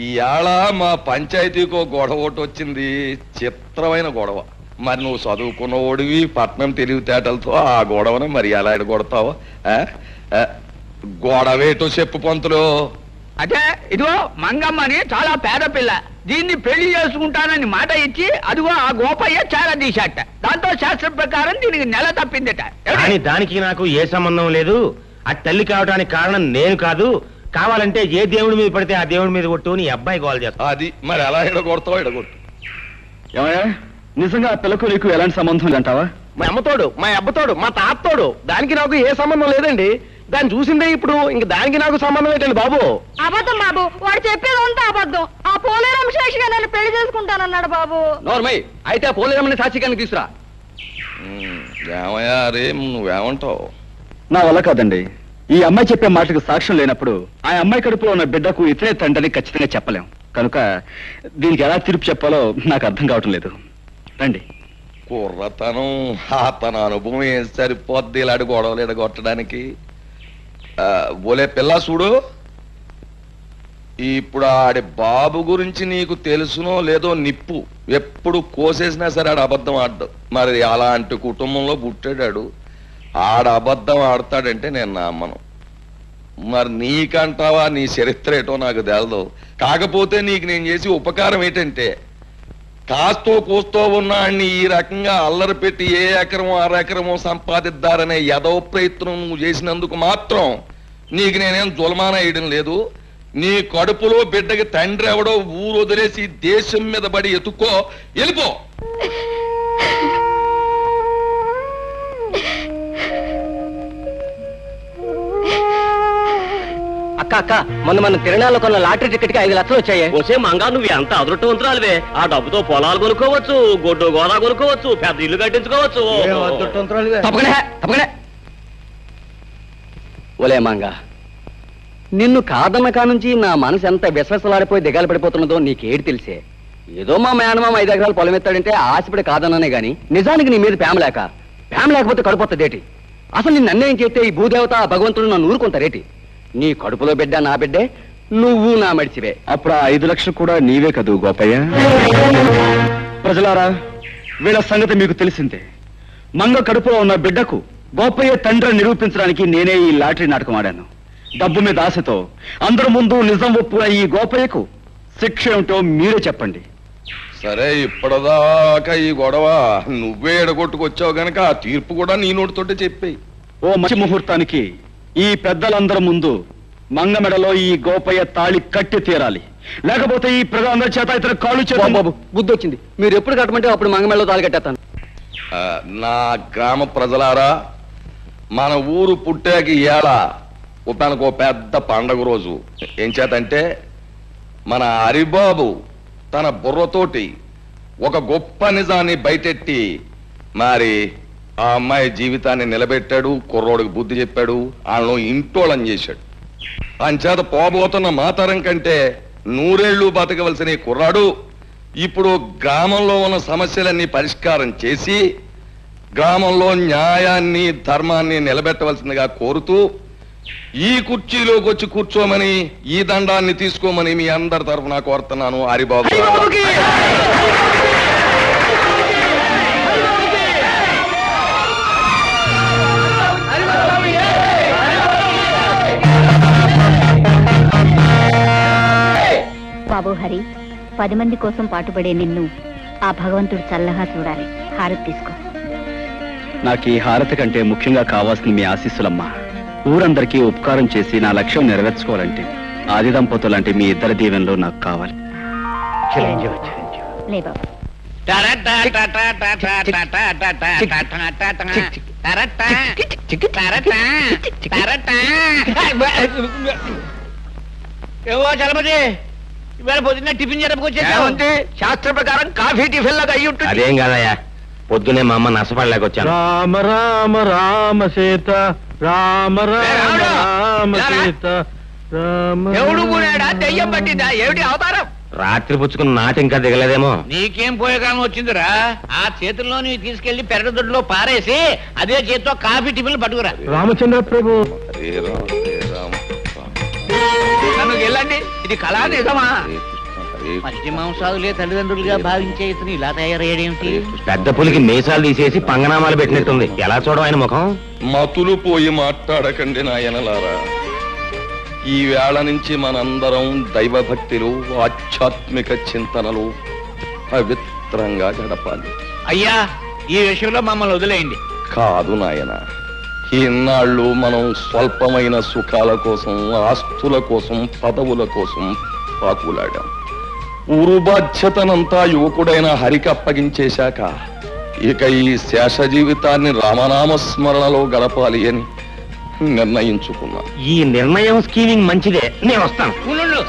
ఇవాళ మా పంచాయతీకో గొడవ ఒకటి వచ్చింది, చిత్రమైన గొడవ. మరి నువ్వు చదువుకున్న ఓడివి, పట్నం తెలివితేటలతో ఆ గొడవను మరి ఎలా ఎడగొడతావు? గొడవేటో చెప్పు పంతులు. అదే ఇదిగో మంగమ్మని చాలా పేద పిల్ల, దీన్ని పెళ్లి చేసుకుంటానని మాట ఇచ్చి అదిగో ఆ గోపయ్య చాలా తీశాట. దాంతో శాస్త్రం ప్రకారం దీనికి నెల తప్పిందట. కానీ దానికి నాకు ఏ సంబంధం లేదు. ఆ తల్లి కావడానికి కారణం నేను కాదు. కావాలంటే ఏ దేవుడి మీద పడితే ఆ దేవుడి మీద కొట్టు నీ అబ్బాయి గోల్ చేస్తా. అది మరి ఎలా ఎడగొడతావు? ఎడగొట్టు. ఏమయ్యా, నిజంగా ఆ పిల్లకు నీకు ఎలాంటి సంబంధం లేదంటావా? మా అమ్మతోడు, మా అబ్బతోడు, మా తాతతోడు, దానికి నాకు ఏ సంబంధం లేదండి. దాన్ని చూసిందే ఇప్పుడు, ఇంక దానికి నాకు సంబంధం ఏంటండి బాబు? అబద్ధం బాబు, వాడు చెప్పేదంతా అబద్ధం. ఆ పోలేరమ్మ సాక్షిగా నన్ను పెళ్లి చేసుకుంటానన్నాడు బాబు. నోర్మై, అయితే ఆ పోలేరమ్మని సాక్షిగానికి తీసురా. ఏమయ్యా రే, నువ్వేమంటావు? నా వల్ల కాదండి. ఈ అమ్మాయి చెప్పే మాటకు సాక్ష్యం లేనప్పుడు ఆ అమ్మాయి కడుపులో ఉన్న బిడ్డకు ఇతరే తండ్రిని ఖచ్చితంగా చెప్పలేం. కనుక దీనికి ఎలా తీర్పు చెప్పాలో నాకు అర్థం కావటం లేదు. రండి. కుర్రతనం, తన అనుభవం ఏం సరిపోద్ది ఇలాంటి గొడవలు ఎడగొట్టడానికి? ఓలే పిల్ల చూడు, ఇప్పుడు ఆడి బాబు గురించి నీకు తెలుసునో లేదో, నిప్పు ఎప్పుడు కోసేసినా సరే ఆడ అబద్ధం ఆడ్డు. మరి అలాంటి కుటుంబంలో పుట్టాడు, ఆడ అబద్ధం ఆడతాడంటే నేను నమ్మను. మరి నీకంటావా? నీ చరిత్ర ఏటో నాకు తెలదు. కాకపోతే నీకు నేను చేసి ఉపకారం ఏంటంటే, కాస్తో కూస్తో ఉన్నాన్ని ఈ రకంగా అల్లరి పెట్టి ఏ ఎకరమో అరెకరమో సంపాదిద్దారనే యదో ప్రయత్నం నువ్వు చేసినందుకు మాత్రం నీకు నేనేం జులమాన వేయడం లేదు. నీ కడుపులో బిడ్డకి తండ్రి ఎవడో ఊరు వదిలేసి దేశం మీద పడి ఎత్తుకో, వెళ్ళిపో. అక్క అక్క, మన తిరణాల్లో కొన్న లాటరీ టికెట్ కి 5 లక్షలు వచ్చాయి. వచ్చే మంగా నువ్వు ఎంత అదృష్టవంతురాలివే. ఆ డబ్బుతో పొలాలు కొనుక్కోవచ్చు, గొడ్డు గోదా కొనుక్కోవచ్చు, పెద్ద ఇల్లు కట్టించుకోవచ్చు. తప్పకనే ఒలే మంగా, నిన్ను కాదన్న కానుంచి నా మనసు ఎంత విశ్వాసలాడిపోయి దిగాలు పడిపోతున్నదో నీకేడు తెలిసే. ఏదో మా మేనమామ 5 ఎకరాలు పొలం ఎత్తాడంటే ఆశపడి కాదన్నానే గాని నిజానికి నీ మీద ప్రేమ లేకపోతే కడుపుతదేటి? అసలు నిన్ను అన్యాయం చేస్తే ఈ భూదేవత భగవంతుడు నన్ను ఊరుకుంటారేటి? నీ కడుపులో బిడ్డ నా బిడ్డే, నువ్వు నా మడిచివే. అప్పుడు ఆ 5 లక్షలు కూడా నీవే కదూ గోపయ్య? ప్రజలారా, వీళ్ళ సంగతి మీకు తెలిసిందే. మంగ కడుపులో ఉన్న బిడ్డకు గోపయ్య తండ్రిని నిరూపించడానికి నేనే ఈ లాటరీ నాటకం ఆడాను. డబ్బు మీద ఆశతో అందరి ముందు నిజం ఒప్పుకున్న ఈ గోపయ్యకు శిక్ష ఏమిటో మీరే చెప్పండి. సరే, ఇప్పటిదాకా ఈ గొడవ నువ్వే ఎడగొట్టుకొచ్చావు గనక ఆ తీర్పు కూడా నీ నోటితోటే చెప్పేయి. ఓ మంచి ముహూర్తానికి ఈ పెద్దలందరి ముందు మంగ మెడలో ఈ గోపయ్య తాళి కట్టి తీరాలి. లేకపోతే ఈ ప్రజలందరి చేత ఇతర కాళ్ళు చేత. బాబు, బుద్ధి వచ్చింది. మీరు ఎప్పుడు కట్టమంటే అప్పుడు మంగమెళ్ళలో తాళి కట్టేస్తాను. నా గ్రామ ప్రజలారా, మన ఊరు పుట్టాకి ఇవాళ మనకు పెద్ద పండగ రోజు. ఏం చేతంటే, మన హరిబాబు తన బుర్రతోటి ఒక గొప్ప నిజాన్ని బయటెట్టి మరి ఆ అమ్మాయి జీవితాన్ని నిలబెట్టాడు, కుర్రోడికి బుద్ధి చెప్పాడు, వాళ్ళను ఇంటోళం చేశాడు. అంచేత పోబోతున్న మాతరం కంటే 100 ఏళ్ళు బతకవలసిన ఈ కుర్రాడు ఇప్పుడు గ్రామంలో ఉన్న సమస్యలన్నీ పరిష్కారం చేసి గ్రామంలో న్యాయాన్ని ధర్మాన్ని నిలబెట్టవలసిందిగా కోరుతూ ఈ కుర్చీలోకి వచ్చి కూర్చోమని, ఈ దండాన్ని తీసుకోమని మీ అందరి తరఫున కోరుతున్నాను. హరిబాబు బాబు హరి, 10 మంది కోసం పాటుపడే నిన్ను ఆ భగవంతుడు చల్లగా చూడాలి. హారతి తీసుకో. నాకు ఈ హారతి కంటే ముఖ్యంగా కావాల్సిన మీ ఆశీస్సులమ్మా. ఊరందరికీ ఉపకారం చేసి నా లక్ష్యం నెరవేర్చుకోవాలంటే ఆది దంపతులంటే మీ ఇద్దరి దీవెనలో నాకు కావాలి. లే బాబు. ఏవో చలపతి, ఇవాళ పొద్దున్న టిఫిన్ జరపకొచ్చే శాస్త్ర ప్రకారం కాఫీ టిఫిన్ లాగా అయ్యి ఉంటుంది. అదేం కాదయ్యా, పొద్దునే మా అమ్మ నష్టపడలేకొచ్చాను. రామ రామ రామ సీత, రామ రామ రామ సీత, ఎవడు కూడాడా? దెయ్యం పట్టిందా ఏమిటి అవతారం? రాత్రి పుచ్చుకున్న నాటి ఇంకా దిగలేదేమో. నీకేం పోయే కాలం వచ్చిందిరా? ఆ చేతుల్లో నీ తీసుకెళ్లి పెరగదొడ్లో పారేసి అదే చేతితో కాఫీ టిఫిన్లు పట్టుకురా. రామచంద్ర ప్రభు. నన్ను వెళ్ళండి, ఇది కళా నిజమా? మధ్య మాంసాదులే తల్లిదండ్రులుగా భావించే ఇతను ఇలా తయారయ్యాడేమిటి? పెద్ద పులికి మీసాలు తీసేసి పంగనామాలు పెట్టినట్టుంది. ఎలా చూడం ఆయన ముఖం? మతులు పోయి మాట్లాడకండి నాయనలారా. ఈ వేళ నుంచి మనందరం దైవభక్తిలో ఆధ్యాత్మిక చింతనలు పవిత్రంగా గడపాలి. అయ్యా, ఈ విషయంలో మమ్మల్ని వదిలేయండి. కాదు నాయన, ఈనాళ్ళు మనం స్వల్పమైన సుఖాల కోసం, ఆస్తుల కోసం, పదవుల కోసం పాకులాడాం. ఊరు బాధ్యతనంతా యువకుడైన హరికి అప్పగించేశాక ఇక ఈ శేష జీవితాన్ని రామనామస్మరణలో గడపాలి అని నిర్ణయించుకున్నా. ఈ నిర్ణయం స్కీమింగ్ మంచిదే, నేను వస్తాను. ఉండు,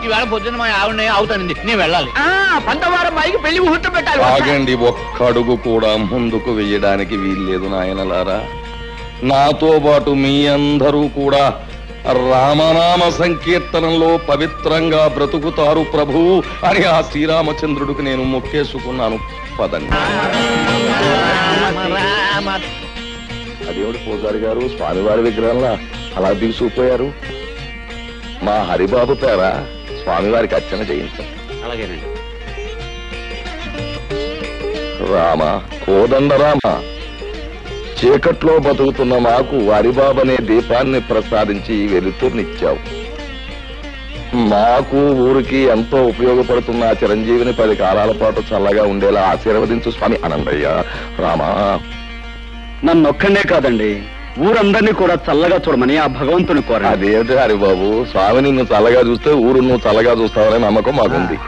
ఈవేళ పొద్దున్న మా ఆవిడ అవుతానండి, నేను వెళ్ళాలి. 12వ మైకి పెళ్లి ముహూర్తం పెట్టాలి. ఆగండి, ఒక్క అడుగు కూడా ముందుకు వెయ్యడానికి వీల్లేదు నాయనలారా. నాతో పాటు మీ అందరూ కూడా రామనామ సంకీర్తనంలో పవిత్రంగా బ్రతుకుతారు ప్రభు అని ఆ శ్రీరామచంద్రుడికి నేను మొక్కేసుకున్నాను. పదండి. అదేమిటి పూజారి గారు, స్వామివారి విగ్రహంలా అలా దిగుసుకుపోయారు? మా హరిబాబు పేర స్వామివారికి అర్చన చేయించాం. అలాగేనండి. రామ, కోదండ రామ, చీకట్లో బతుకుతున్న మాకు హరిబాబనే దీపాన్ని ప్రసాదించి వెలుతురునిచ్చావు. మాకు ఊరికి ఎంతో ఉపయోగపడుతున్న ఆ చిరంజీవిని 10 కాలాల పాటు చల్లగా ఉండేలా ఆశీర్వదించు స్వామి. అనందయ్య, రామా. నన్నొక్కడే కాదండి, ఊరందరినీ కూడా చల్లగా చూడమని ఆ భగవంతుని కోరా. అదేమిటి హరిబాబు, స్వామి నిన్ను చల్లగా చూస్తే ఊరు నువ్వు చల్లగా చూస్తావనే నమ్మకం మాకుంది.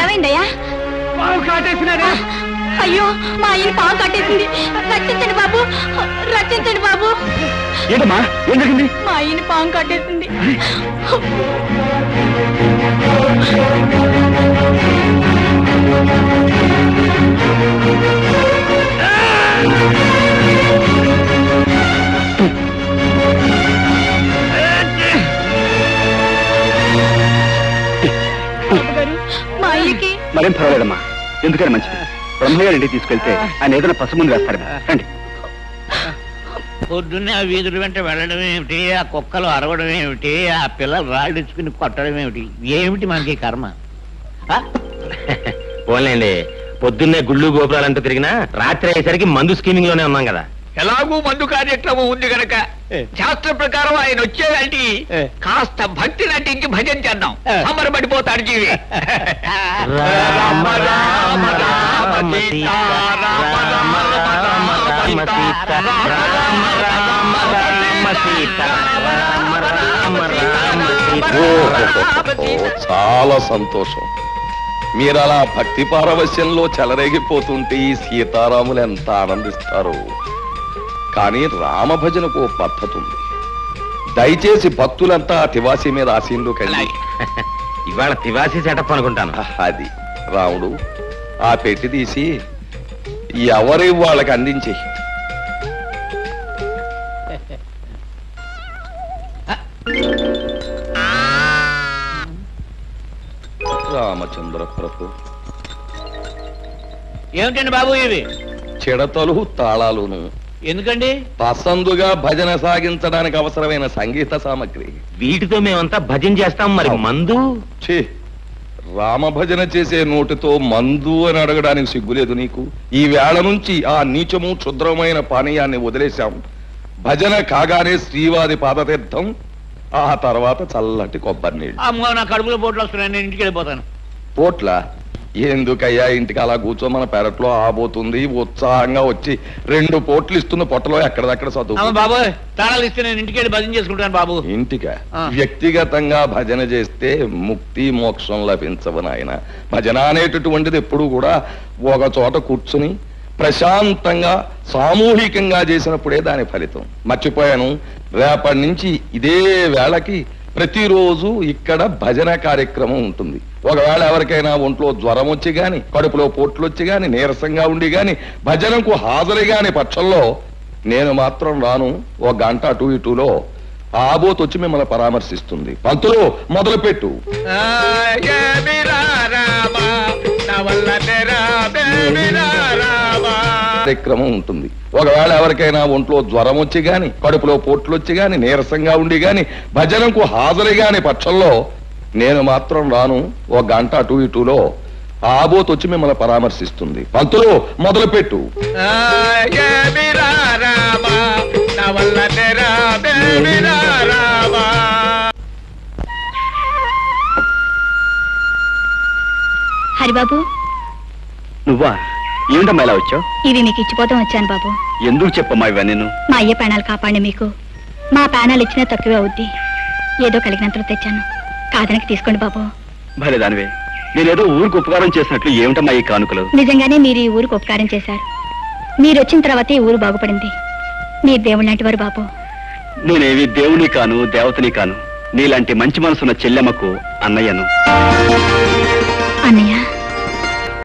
ఏమైందయ్యా? అయ్యో, మా ఆయన పాము కట్టేసింది. రక్షించండి బాబు, రక్షించండి బాబు. ఏంటమ్మా, ఏం జరిగింది? మా ఆయన పాము కట్టేసింది. మా ఆయనకి మరేం పర్వాలేదమ్మా, ఎందుకని మంచిది. బ్రహ్మగారి ఇంటికి తీసుకెళ్తే ఆయన ఏదైనా పసుముందు వేస్తారు. రండి. పొద్దున్నే ఆ వీధుల వెంట వెళ్ళడం ఏమిటి, ఆ కుక్కలు అరవడం ఏమిటి, ఆ పిల్లలు రాళ్ళిచ్చుకుని కొట్టడం ఏమిటి, ఏమిటి మనకి కర్మ? పోలేండి, పొద్దున్నే గుళ్ళు గోపురాలంటూ తిరిగినా రాత్రి అయ్యేసరికి మందు స్కీమింగ్ లోనే ఉన్నాం కదా. ఎలాగూ మందు కార్యక్రమం ఉంది గనక శాస్త్ర ప్రకారం ఆయన వచ్చేదాంటి కాస్త భక్తి నటించి భజన చేద్దాం. సంబరపడిపోతాడు జీవి. రామ రామ రామ సీత, రామ రామ రామ సీత, రామ రామ రామ సీత, రామ రామ రామ సీత. చాలా సంతోషం. మీరు అలా భక్తి పారవశ్యంలో చెలరేగిపోతుంటే ఈ సీతారాములు ఎంత ఆనందిస్తారు. కానీ రామ భజనకు ఓ పద్ధతి ఉంది. దయచేసి భక్తులంతా తివాసి మీద ఆశీనులు కలిగి ఇవాళ తివాసి సెటప్ అనుకుంటాను. అది రాముడు, ఆ పెట్టి తీసి ఎవరి వాళ్ళకి అందించి. రామచంద్ర ప్రభు, ఏమిటండి బాబు ఇవి? చిడతలు తాళాలును. ఎందుకండి? పసందుగా భజన సాగించడానికి అవసరమైన సంగీత సామగ్రి. వీటితో మేమంతా భజన చేస్తాం. మరి మందు? ఛీ, రామ భజన చేసే నోటితో మందు అని అడగడానికి సిగ్గులేదు నీకు? ఈ వేళ నుంచి ఆ నీచము క్షుద్రమైన పానీయాన్ని వదిలేశాం. భజన కాగానే శ్రీవారి పాదతీర్థం, ఆ తర్వాత చల్లటి కొబ్బరి నీళ్ళు. అమ్మో, నా కడుపులో పోట్లు వస్తున్నాయి, నేను ఇంటికి వెళ్ళిపోతాను. పోట్ల ఎందుకయ్యా, ఇంటికి అలా కూర్చో, మన పెరట్లో ఆబోతుంది. ఉత్సాహంగా వచ్చి 2 పోట్లు ఇస్తున్న పొట్టలో ఎక్కడదక్కడ చదువు. బాబోయ్, తాళాలు ఇస్తే నేను ఇంటికి వెళ్ళి భజన చేసుకుంటాను బాబు. ఇంటికా? వ్యక్తిగతంగా భజన చేస్తే ముక్తి మోక్షం లభించవు నాయన. భజన అనేటటువంటిది ఎప్పుడు కూడా ఒక చోట కూర్చుని ప్రశాంతంగా సామూహికంగా చేసినప్పుడే దాని ఫలితం. మర్చిపోయాను, రేపటి నుంచి ఇదే వేళకి ప్రతిరోజు ఇక్కడ భజన కార్యక్రమం ఉంటుంది. ఒకవేళ ఎవరికైనా ఒంట్లో జ్వరం వచ్చి గాని, కడుపులో పోట్లు వచ్చి గాని, నీరసంగా ఉండి గాని, భజనకు హాజరు గాని పక్షంలో నేను మాత్రం రాను. ఒక గంట అటు ఇటులో ఆబోత్ వచ్చి మిమ్మల్ని పరామర్శిస్తుంది. పంతులు మొదలుపెట్టు. కార్యక్రమం ఉంటుంది. ఒకవేళ ఎవరికైనా ఒంట్లో జ్వరం వచ్చి గాని, కడుపులో పోట్లు వచ్చి గాని, నీరసంగా ఉండి గాని, భజనకు హాజరు గాని పక్షంలో నేను మాత్రం రాను. ఒక గంట అటు ఇటులో ఆబోత్ వచ్చి మిమ్మల్ని పరామర్శిస్తుంది. పంతులు మొదలుపెట్టు. హరిబాబు, నువ్వా? ఏమిటమ్మా ఇలా వచ్చావు? ఇవి మీకు ఇచ్చిపోతాం వచ్చాను బాబు. ఎందుకు చెప్పమ్మా ఇవన్నీ? మా అయ్య ప్రాణాలు కాపాడి మీకు. మా ప్రాణాలు ఇచ్చినా తక్కువే అవుద్ది. ఏదో కలిగినంతలో తెచ్చాను, కాదనకి తీసుకోండి బాబు. భలే దానివే. నేనేదో ఊరికి ఉపకారం చేసినట్లు ఏమిటమ్మా ఈ కానుకలు? నిజంగానే మీరు ఈ ఊరికి ఉపకారం చేశారు. మీరు వచ్చిన తర్వాతే ఈ ఊరు బాగుపడింది. మీరు దేవుడు లాంటి వారు బాబు. నేనేవి దేవుని కాను, దేవతని కాను. నీలాంటి మంచి మనసున్న చెల్లెమ్మకు అన్నయ్యను.